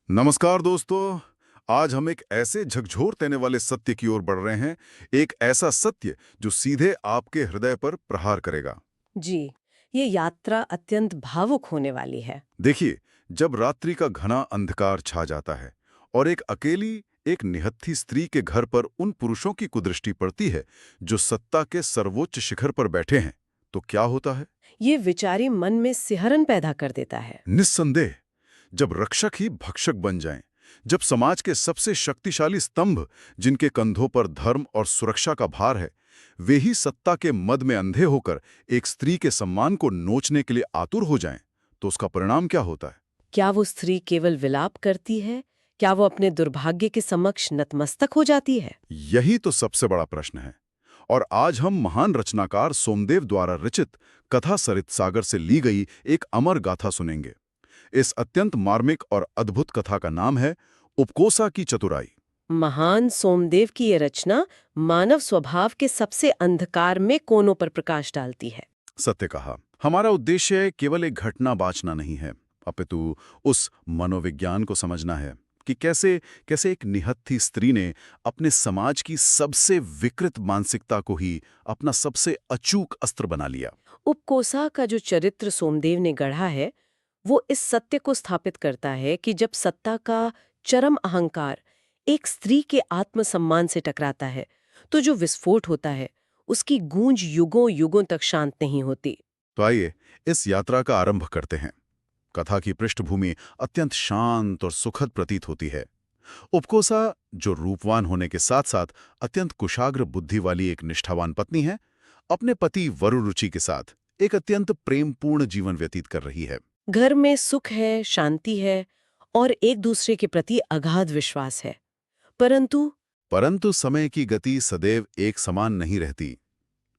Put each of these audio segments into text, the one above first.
नमस्कार दोस्तों। आज हम एक ऐसे झकझोर देने वाले सत्य की ओर बढ़ रहे हैं। एक ऐसा सत्य जो सीधे आपके हृदय पर प्रहार करेगा। जी, ये यात्रा अत्यंत भावुक होने वाली है। देखिए, जब रात्रि का घना अंधकार छा जाता है और एक अकेली एक निहत्थी स्त्री के घर पर उन पुरुषों की कुदृष्टि पड़ती है जो सत्ता के सर्वोच्च शिखर पर बैठे हैं, तो क्या होता है? ये विचारी मन में सिहरन पैदा कर देता है। निस्संदेह, जब रक्षक ही भक्षक बन जाएं, जब समाज के सबसे शक्तिशाली स्तंभ, जिनके कंधों पर धर्म और सुरक्षा का भार है, वे ही सत्ता के मद में अंधे होकर एक स्त्री के सम्मान को नोचने के लिए आतुर हो जाएं, तो उसका परिणाम क्या होता है? क्या वो स्त्री केवल विलाप करती है? क्या वो अपने दुर्भाग्य के समक्ष नतमस्तक हो जाती है? यही तो सबसे बड़ा प्रश्न है। और आज हम महान रचनाकार सोमदेव द्वारा रचित कथा सरित सागर से ली गई एक अमर गाथा सुनेंगे। इस अत्यंत मार्मिक और अद्भुत कथा का नाम है उपकोसा की चतुराई। महान सोमदेव की ये रचना मानव स्वभाव के सबसे अंधकार में कोनों पर प्रकाश डालती है। सत्य कहा। हमारा उद्देश्य केवल एक घटना बाँचना नहीं है, अपितु उस मनोविज्ञान को समझना है कि कैसे कैसे एक निहत्थी स्त्री ने अपने समाज की सबसे विकृत मानसिकता को ही अपना सबसे अचूक अस्त्र बना लिया। उपकोसा का जो चरित्र सोमदेव ने गढ़ा है, वो इस सत्य को स्थापित करता है कि जब सत्ता का चरम अहंकार एक स्त्री के आत्मसम्मान से टकराता है, तो जो विस्फोट होता है, उसकी गूंज युगों युगों तक शांत नहीं होती। तो आइए इस यात्रा का आरंभ करते हैं। कथा की पृष्ठभूमि अत्यंत शांत और सुखद प्रतीत होती है। उपकोसा, जो रूपवान होने के साथ साथ अत्यंत कुशाग्र बुद्धि वाली एक निष्ठावान पत्नी है, अपने पति वरुरुचि के साथ एक अत्यंत प्रेमपूर्ण जीवन व्यतीत कर रही है। घर में सुख है, शांति है और एक दूसरे के प्रति अगाध विश्वास है। परंतु परंतु समय की गति सदैव एक समान नहीं रहती।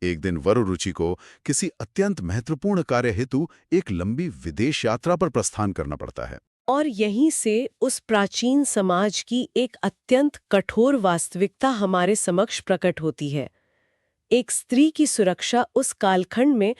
एक दिन वरुरुचि को किसी अत्यंत महत्वपूर्ण कार्य हेतु एक लंबी विदेश यात्रा पर प्रस्थान करना पड़ता है। और यहीं से उस प्राचीन समाज की एक अत्यंत कठोर वास्तविकता हमारे समक्ष प्रकट होती है। एक स्त्री की सुरक्षा उस कालखंड में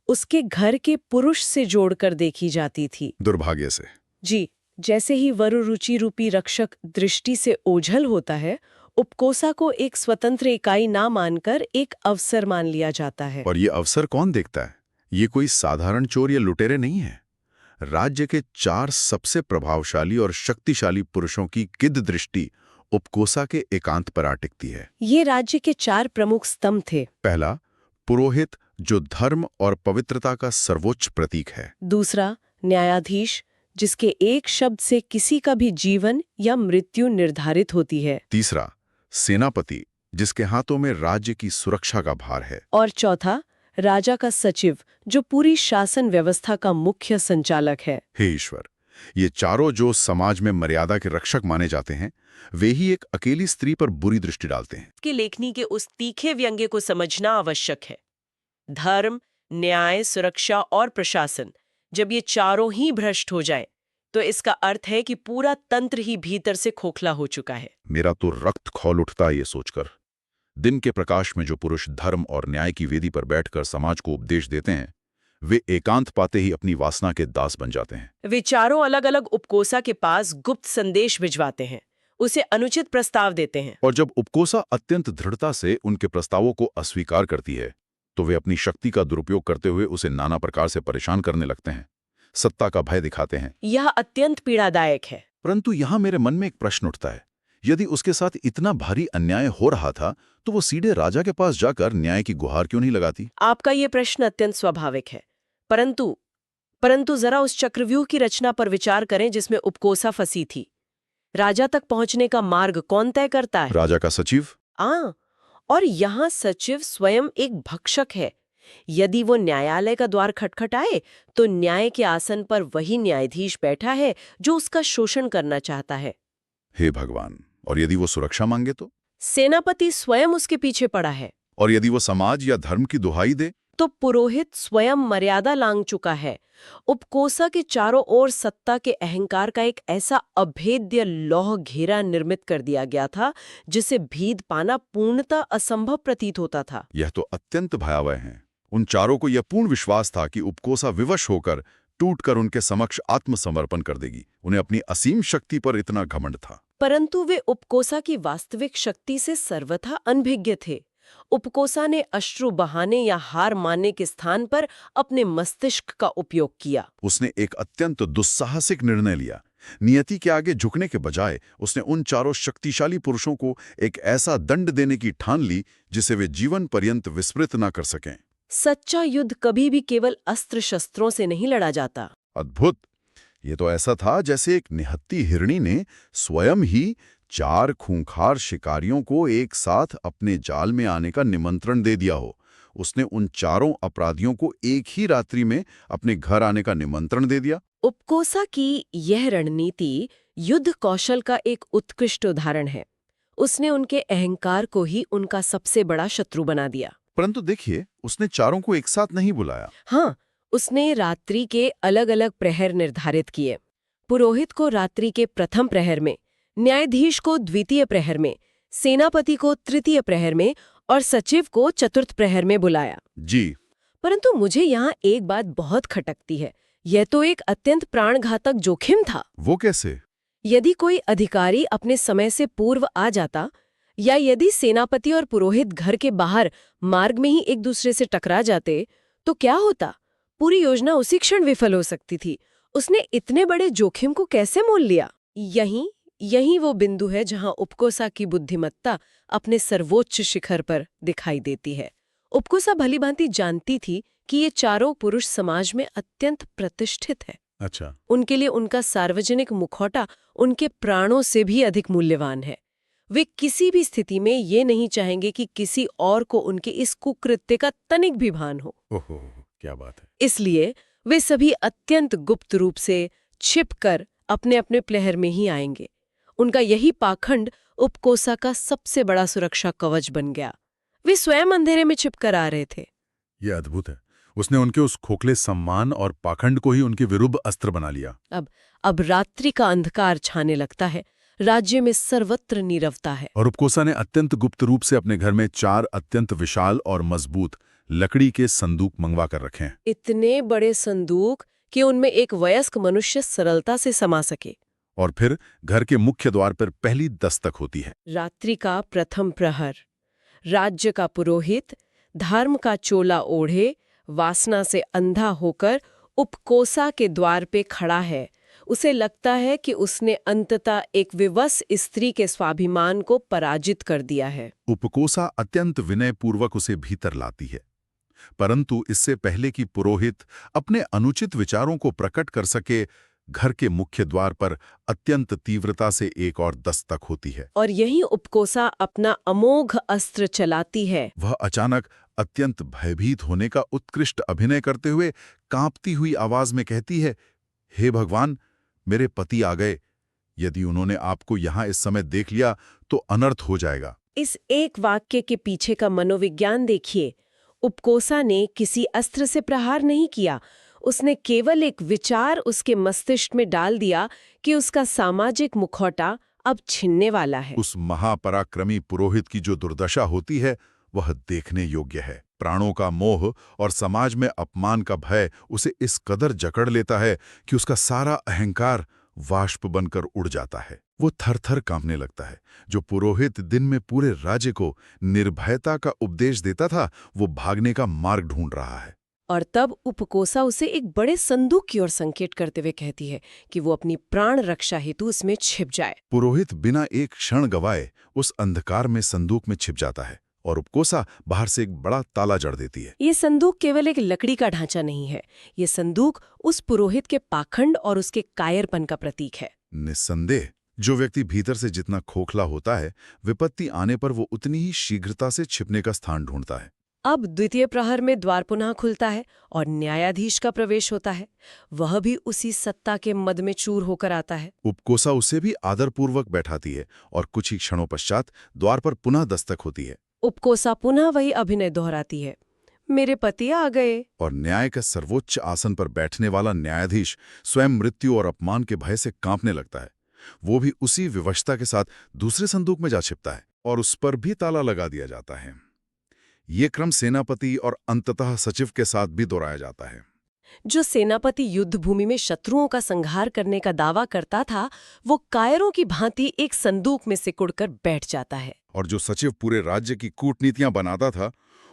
उसके घर के पुरुष से जोड़कर देखी जाती थी। दुर्भाग्य से जी, जैसे ही वरुरुचि रूपी रक्षक दृष्टि से ओझल होता है, उपकोसा को एक स्वतंत्र इकाई ना मानकर एक अवसर मान लिया जाता है। और ये अवसर कौन देखता है? ये कोई साधारण चोर या लुटेरे नहीं है। राज्य के 4 सबसे प्रभावशाली और शक्तिशाली पुरुषों की गिद्ध दृष्टि उपकोसा के एकांत पर आ टिकती है। ये राज्य के 4 प्रमुख स्तंभ थे। पहला, पुरोहित, जो धर्म और पवित्रता का सर्वोच्च प्रतीक है। दूसरा, न्यायाधीश, जिसके एक शब्द से किसी का भी जीवन या मृत्यु निर्धारित होती है। तीसरा, सेनापति, जिसके हाथों में राज्य की सुरक्षा का भार है। और चौथा, राजा का सचिव, जो पूरी शासन व्यवस्था का मुख्य संचालक है। हे ईश्वर, ये चारों जो समाज में मर्यादा के रक्षक माने जाते हैं, वे ही एक अकेली स्त्री पर बुरी दृष्टि डालते हैं। की लेखनी के उस तीखे व्यंग्य को समझना आवश्यक है। धर्म, न्याय, सुरक्षा और प्रशासन, जब ये चारों ही भ्रष्ट हो जाएं, तो इसका अर्थ है कि पूरा तंत्र ही भीतर से खोखला हो चुका है। मेरा तो रक्त खौल उठता है ये सोचकर। दिन के प्रकाश में जो पुरुष धर्म और न्याय की वेदी पर बैठकर समाज को उपदेश देते हैं, वे एकांत पाते ही अपनी वासना के दास बन जाते हैं। वे चारों अलग अलग उपकोसा के पास गुप्त संदेश भिजवाते हैं, उसे अनुचित प्रस्ताव देते हैं। और जब उपकोसा अत्यंत दृढ़ता से उनके प्रस्तावों को अस्वीकार करती है, तो वे अपनी शक्ति का दुरुपयोग करते हुए उसे नाना प्रकार से परेशान करने लगते हैं, सत्ता का भय दिखाते हैं। यह अत्यंत पीड़ादायक है। परंतु यहां मेरे मन में एक प्रश्न उठता है। यदि उसके साथ इतना भारी अन्याय हो रहा था, तो वो सीधे राजा के पास जाकर न्याय की गुहार क्यों नहीं लगाती? आपका ये प्रश्न अत्यंत स्वाभाविक है। परंतु जरा उस चक्रव्यूह की रचना पर विचार करें जिसमें उपकोसा फंसी थी। राजा तक पहुंचने का मार्ग कौन तय करता है? राजा का सचिव। और यहाँ सचिव स्वयं एक भक्षक है। यदि वो न्यायालय का द्वार खटखटाए, तो न्याय के आसन पर वही न्यायाधीश बैठा है जो उसका शोषण करना चाहता है। हे भगवान! और यदि वो सुरक्षा मांगे तो? सेनापति स्वयं उसके पीछे पड़ा है। और यदि वो समाज या धर्म की दुहाई दे? तो पुरोहित स्वयं मर्यादा लांघ चुका है। उपकोसा के चारों ओर सत्ता के अहंकार का एक ऐसा अभेद्य लौह घेरा निर्मित कर दिया गया था जिसे भेद पाना पूर्णतः असंभव प्रतीत होता था। यह तो अत्यंत भयावह है। उन चारों को यह पूर्ण विश्वास था कि उपकोसा विवश होकर टूटकर उनके समक्ष आत्मसमर्पण कर देगी। उन्हें अपनी असीम शक्ति पर इतना घमंड था। परंतु वे उपकोसा की वास्तविक शक्ति से सर्वथा अनभिज्ञ थे। उपकोसा ने अश्रु बहाने या हार मानने के स्थान पर अपने मस्तिष्क का उपयोग किया। उसने एक अत्यंत दुस्साहसिक निर्णय लिया। नियति के आगे झुकने के बजाय उसने उन चारों शक्तिशाली पुरुषों को एक ऐसा दंड देने की ठान ली जिसे वे जीवन पर्यंत विस्मृत न कर सकें। सच्चा युद्ध कभी भी केवल अस्त्र शस्त्रों से नहीं लड़ा जाता। अद्भुत! ये तो ऐसा था जैसे एक निहत्ती हिरणी ने स्वयं ही 4 खूंखार शिकारियों को एक साथ अपने जाल में आने का निमंत्रण दे दिया हो। उसने उन चारों अपराधियों को एक ही रात्रि में अपने घर आने का निमंत्रण दे दिया। उपकोसा की यह रणनीति युद्ध कौशल का एक उत्कृष्ट उदाहरण है। उसने उनके अहंकार को ही उनका सबसे बड़ा शत्रु बना दिया। परंतु देखिए, उसने चारों को एक साथ नहीं बुलाया। हाँ, उसने रात्रि के अलग अलग प्रहर निर्धारित किए। पुरोहित को रात्रि के प्रथम प्रहर में, न्यायाधीश को द्वितीय प्रहर में, सेनापति को तृतीय प्रहर में और सचिव को चतुर्थ प्रहर में बुलाया। जी। परंतु मुझे यहाँ एक बात बहुत खटकती है। यह तो एक अत्यंत प्राणघातक जोखिम था। वो कैसे? यदि कोई अधिकारी अपने समय से पूर्व आ जाता, या यदि सेनापति और पुरोहित घर के बाहर मार्ग में ही एक दूसरे से टकरा जाते, तो क्या होता? पूरी योजना उसी क्षण विफल हो सकती थी। उसने इतने बड़े जोखिम को कैसे मोल लिया? यही वो बिंदु है जहां उपकोसा की बुद्धिमत्ता अपने सर्वोच्च शिखर पर दिखाई देती है। उपकोसा भलीभांति जानती थी कि ये चारों पुरुष समाज में अत्यंत प्रतिष्ठित है। अच्छा। उनके लिए उनका सार्वजनिक मुखौटा उनके प्राणों से भी अधिक मूल्यवान है। वे किसी भी स्थिति में ये नहीं चाहेंगे कि किसी और को उनके इस कुकृत्य का तनिक भी भान हो। ओहो, क्या बात है। इसलिए वे सभी अत्यंत गुप्त रूप से छिपकर अपने अपने प्रहर में ही आएंगे। उनका यही पाखंड उपकोसा का सबसे बड़ा सुरक्षा कवच बन गया। वे स्वयं अंधेरे में छिपकर आ रहे थे। यह अद्भुत है। उसने उनके उस खोखले सम्मान और पाखंड को ही उनके विरुद्ध अस्त्र बना लिया। अब रात्रि का अंधकार छाने लगता है। राज्य में सर्वत्र नीरवता है। और उपकोसा ने अत्यंत गुप्त रूप से अपने घर में 4 अत्यंत विशाल और मजबूत लकड़ी के संदूक मंगवा कर रखे हैं। इतने बड़े संदूक कि उनमें एक वयस्क मनुष्य सरलता से समा सके। और फिर घर के मुख्य द्वार पर पहली दस्तक होती है। रात्रि का प्रथम प्रहर। राज्य का पुरोहित धर्म का चोला ओढ़े, वासना से अंधा होकर उपकोसा के द्वार पे खड़ा है। उसे लगता है कि उसने अंततः एक विवश स्त्री के स्वाभिमान को पराजित कर दिया है। उपकोसा अत्यंत विनयपूर्वक उसे भीतर लाती है, परंतु इससे पहले कि पुरोहित अपने अनुचित विचारों को प्रकट कर सके, घर के मुख्य द्वार पर अत्यंत तीव्रता से एक और दस्तक होती है। और यही उपकोसा अपना अमोघ अस्त्र चलाती है। वह अचानक अत्यंत भयभीत होने का उत्कृष्ट अभिनय करते हुए कांपती हुई आवाज में कहती है, हे भगवान, मेरे पति आ गए। यदि उन्होंने आपको यहाँ इस समय देख लिया तो अनर्थ हो जाएगा। इस एक वाक्य के पीछे का मनोविज्ञान देखिए। उपकोसा ने किसी अस्त्र से प्रहार नहीं किया। उसने केवल एक विचार उसके मस्तिष्क में डाल दिया कि उसका सामाजिक मुखौटा अब छिनने वाला है। उस महापराक्रमी पुरोहित की जो दुर्दशा होती है वह देखने योग्य है। प्राणों का मोह और समाज में अपमान का भय उसे इस कदर जकड़ लेता है कि उसका सारा अहंकार वाष्प बनकर उड़ जाता है। वो थर-थर कांपने लगता है। जो पुरोहित दिन में पूरे राज्य को निर्भयता का उपदेश देता था, वो भागने का मार्ग ढूंढ रहा है। और तब उपकोसा उसे एक बड़े संदूक की ओर संकेत करते हुए कहती है कि वो अपनी प्राण रक्षा हेतु उसमें छिप जाए। पुरोहित बिना एक क्षण गवाए उस अंधकार में संदूक में छिप जाता है और उपकोसा बाहर से एक बड़ा ताला जड़ देती है। ये संदूक केवल एक लकड़ी का ढांचा नहीं है। ये संदूक उस पुरोहित के पाखंड और उसके कायरपन का प्रतीक है। निस्संदेह, जो व्यक्ति भीतर से जितना खोखला होता है, विपत्ति आने पर वो उतनी ही शीघ्रता से छिपने का स्थान ढूंढता है। अब द्वितीय प्रहर में द्वार पुनः खुलता है और न्यायाधीश का प्रवेश होता है। वह भी उसी सत्ता के मद में चूर होकर आता है। उपकोसा उसे भी आदरपूर्वक बैठाती है और कुछ ही क्षणों पश्चात द्वार पर पुनः दस्तक होती है। उपकोसा पुनः वही अभिनय दोहराती है, मेरे पति आ गए। और न्याय के सर्वोच्च आसन पर बैठने वाला न्यायाधीश स्वयं मृत्यु और अपमान के भय से कांपने लगता है। वो भी उसी विवशता के साथ दूसरे संदूक में जा छिपता है और उस पर भी ताला लगा दिया जाता है। ये क्रम सेनापति और अंततः सचिव के साथ भी दोहराया जाता है। जो सेनापति युद्ध भूमि में शत्रुओं का संहार करने का दावा करता था, वो कायरों की भांति एक संदूक में सिकुड़कर बैठ जाता है। और जो सचिव पूरे राज्य की कूटनीतियां बनाता था,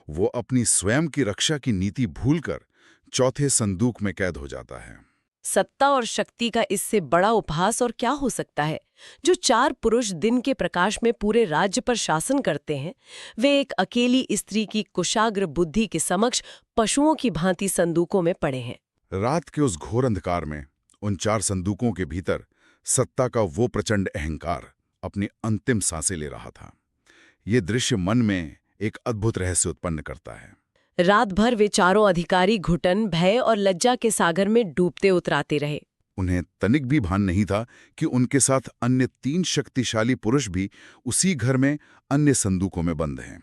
वो अपनी स्वयं की रक्षा की नीति भूलकर चौथे संदूक में कैद हो जाता है। सत्ता और शक्ति का इससे बड़ा उपहास और क्या हो सकता है? जो 4 पुरुष दिन के प्रकाश में पूरे राज्य पर शासन करते हैं, वे एक अकेली स्त्री की कुशाग्र बुद्धि के समक्ष पशुओं की भांति संदूकों में पड़े हैं। रात के उस घोर अंधकार में उन 4 संदूकों के भीतर सत्ता का वो प्रचंड अहंकार अपनी अंतिम सांसें ले रहा था। ये दृश्य मन में एक अद्भुत रहस्य उत्पन्न करता है। रात भर वे चारों अधिकारी घुटन, भय और लज्जा के सागर में डूबते उतराते रहे। उन्हें तनिक भी भान नहीं था कि उनके साथ अन्य 3 शक्तिशाली पुरुष भी उसी घर में अन्य संदूकों में बंद हैं।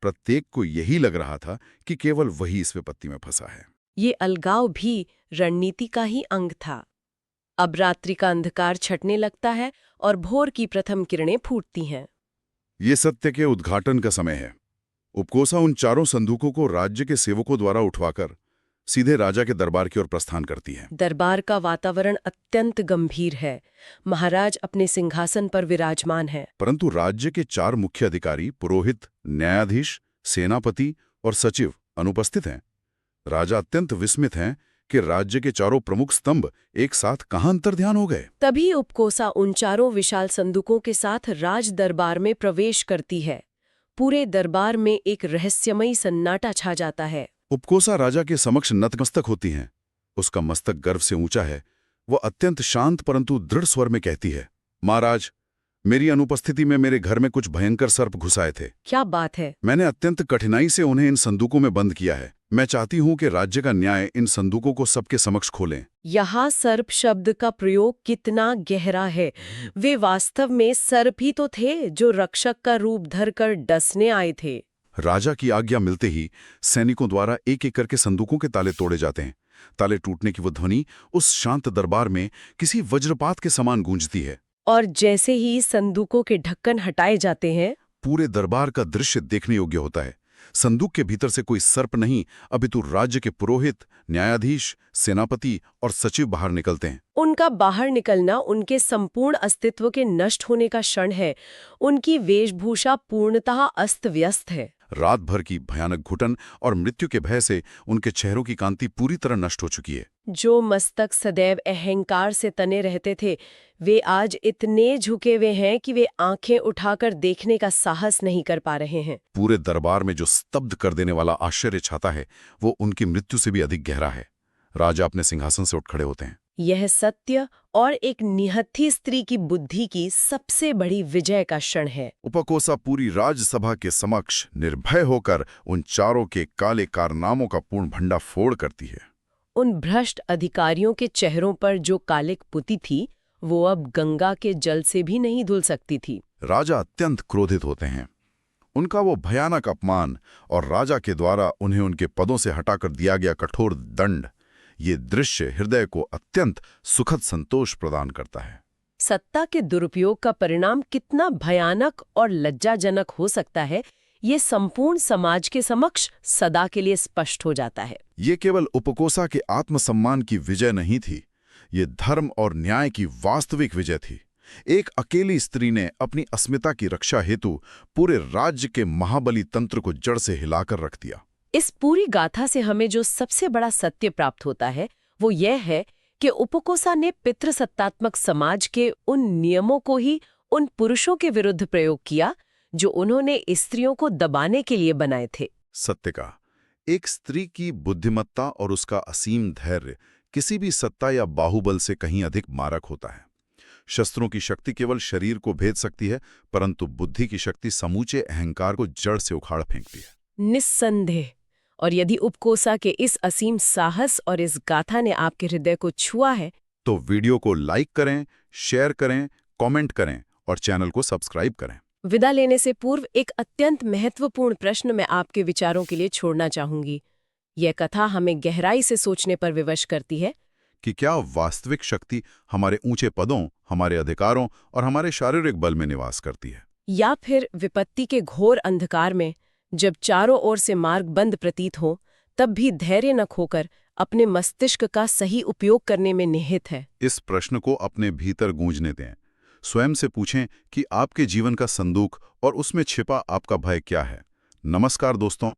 प्रत्येक को यही लग रहा था कि केवल वही इस विपत्ति में फंसा है। ये अलगाव भी रणनीति का ही अंग था। अब रात्रि का अंधकार छटने लगता है और भोर की प्रथम किरणें फूटती हैं। ये सत्य के उद्घाटन का समय है। उपकोसा उन 4 संदूकों को राज्य के सेवकों द्वारा उठवाकर सीधे राजा के दरबार की ओर प्रस्थान करती है। दरबार का वातावरण अत्यंत गंभीर है। महाराज अपने सिंहासन पर विराजमान है, परंतु राज्य के 4 मुख्य अधिकारी, पुरोहित, न्यायाधीश, सेनापति और सचिव अनुपस्थित हैं। राजा अत्यंत विस्मित हैं कि राज्य के 4 प्रमुख स्तंभ एक साथ कहां अंतर्ध्यान हो गए। तभी उपकोसा उन 4 विशाल संदूकों के साथ राज दरबार में प्रवेश करती है। पूरे दरबार में एक रहस्यमयी सन्नाटा छा जाता है। उपकोसा राजा के समक्ष नतमस्तक होती हैं। उसका मस्तक गर्व से ऊंचा है। वो अत्यंत शांत परंतु दृढ़ स्वर में कहती है, महाराज, मेरी अनुपस्थिति में मेरे घर में कुछ भयंकर सर्प घुस आए थे। क्या बात है? मैंने अत्यंत कठिनाई से उन्हें इन संदूकों में बंद किया है। मैं चाहती हूं कि राज्य का न्याय इन संदूकों को सबके समक्ष खोलें। यहाँ सर्प शब्द का प्रयोग कितना गहरा है। वे वास्तव में सर्प ही तो थे जो रक्षक का रूप धरकर डसने आए थे। राजा की आज्ञा मिलते ही सैनिकों द्वारा एक एक करके संदूकों के ताले तोड़े जाते हैं। ताले टूटने की वो ध्वनि उस शांत दरबार में किसी वज्रपात के समान गूंजती है। और जैसे ही संदूकों के ढक्कन हटाए जाते हैं, पूरे दरबार का दृश्य देखने योग्य होता है। संदूक के भीतर से कोई सर्प नहीं, अपितु राज्य के पुरोहित, न्यायाधीश, सेनापति और सचिव बाहर निकलते हैं। उनका बाहर निकलना उनके संपूर्ण अस्तित्व के नष्ट होने का क्षण है। उनकी वेशभूषा पूर्णतः अस्त व्यस्त है। रात भर की भयानक घुटन और मृत्यु के भय से उनके चेहरों की कांति पूरी तरह नष्ट हो चुकी है। जो मस्तक सदैव अहंकार से तने रहते थे, वे आज इतने झुके हुए हैं कि वे आंखें उठाकर देखने का साहस नहीं कर पा रहे हैं। पूरे दरबार में जो स्तब्ध कर देने वाला आश्चर्य छाता है, वो उनकी मृत्यु से भी अधिक गहरा है। राजा अपने सिंहासन से उठ खड़े होते हैं। यह सत्य और एक निहत्थी स्त्री की बुद्धि की सबसे बड़ी विजय का क्षण है। उपकोसा पूरी राज्यसभा के समक्ष निर्भय होकर उन 4 के काले कारनामों का पूर्ण भंडा फोड़ करती है। उन भ्रष्ट अधिकारियों के चेहरों पर जो कालिक पुती थी, वो अब गंगा के जल से भी नहीं धुल सकती थी। राजा अत्यंत क्रोधित होते हैं। उनका वो भयानक अपमान और राजा के द्वारा उन्हें उनके पदों से हटाकर दिया गया कठोर दंड, ये दृश्य हृदय को अत्यंत सुखद संतोष प्रदान करता है। सत्ता के दुरुपयोग का परिणाम कितना भयानक और लज्जाजनक हो सकता है, ये संपूर्ण समाज के समक्ष सदा के लिए स्पष्ट हो जाता है। ये केवल उपकोसा के आत्मसम्मान की विजय नहीं थी, ये धर्म और न्याय की वास्तविक विजय थी। एक अकेली स्त्री ने अपनी अस्मिता की रक्षा हेतु पूरे राज्य के महाबली तंत्र को जड़ से हिलाकर रख दिया। इस पूरी गाथा से हमें जो सबसे बड़ा सत्य प्राप्त होता है, वो यह है कि उपकोसा ने पितृसत्तात्मक समाज के उन नियमों को ही उन पुरुषों के विरुद्ध प्रयोग किया जो उन्होंने स्त्रियों को दबाने के लिए बनाए थे। सत्य का एक स्त्री की बुद्धिमत्ता और उसका असीम धैर्य किसी भी सत्ता या बाहुबल से कहीं अधिक मारक होता है। शस्त्रों की शक्ति केवल शरीर को भेद सकती है, परंतु बुद्धि की शक्ति समूचे अहंकार को जड़ से उखाड़ फेंकती है। निस्संदेह। और यदि उपकोसा के इस असीम साहस और इस गाथा ने आपके हृदय को छुआ है, तो वीडियो को लाइक करें, शेयर करें, कमेंट करें और चैनल को सब्सक्राइब करें। विदा लेने से पूर्व एक अत्यंत महत्वपूर्ण प्रश्न मैं आपके विचारों के लिए छोड़ना चाहूंगी। यह कथा हमें गहराई से सोचने पर विवश करती है कि क्या वास्तविक शक्ति हमारे ऊंचे पदों, हमारे अधिकारों और हमारे शारीरिक बल में निवास करती है, या फिर विपत्ति के घोर अंधकार में, जब चारों ओर से मार्ग बंद प्रतीत हो, तब भी धैर्य न खोकर अपने मस्तिष्क का सही उपयोग करने में निहित है? इस प्रश्न को अपने भीतर गूंजने दें। स्वयं से पूछें कि आपके जीवन का संदूक और उसमें छिपा आपका भय क्या है। नमस्कार दोस्तों।